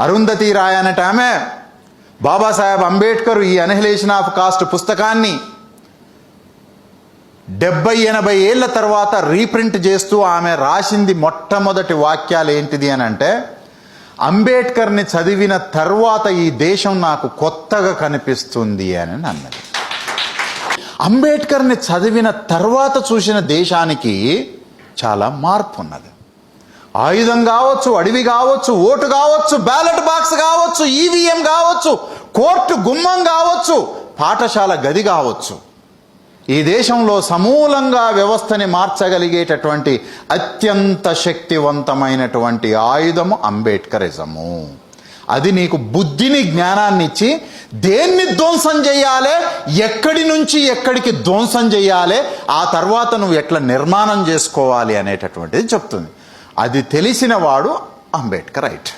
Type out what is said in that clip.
అరుంధతి రాయ్ అనట ఆమె బాబాసాహెబ్ అంబేద్కర్ ఈ అనహిలేషన్ of cost పుస్తకాన్ని 70-80 ఏళ్ల తర్వాత రీప్రింట్ చేస్తూ ఆమె రాసింది మొట్టమొదటి వాక్యాలు ఏంటిది అని అంటే, అంబేద్కర్ని చదివిన తర్వాత ఈ దేశం నాకు కొత్తగా కనిపిస్తుంది అని అన్నది. అంబేద్కర్ని చదివిన తర్వాత చూసిన దేశానికి చాలా మార్పు ఉన్నది. ఆయుధం కావచ్చు, అడవి కావచ్చు, ఓటు కావచ్చు, బ్యాలెట్ బాక్స్ కావచ్చు, ఈవీఎం కావచ్చు, కోర్టు గుమ్మం కావచ్చు, పాఠశాల గది కావచ్చు. ఈ దేశంలో సమూలంగా వ్యవస్థని మార్చగలిగేటటువంటి అత్యంత శక్తివంతమైనటువంటి ఆయుధము అంబేద్కరిజము. అది నీకు బుద్ధిని, జ్ఞానాన్ని ఇచ్చి దేన్ని ధ్వంసం చేయాలి, ఎక్కడి నుంచి ఎక్కడికి ధ్వంసం చేయాలి, ఆ తర్వాత నువ్వు ఎట్లా నిర్మాణం చేసుకోవాలి అనేటటువంటిది చెప్తుంది. అది తెలిసిన వాడు అంబేద్కర్ రైట్.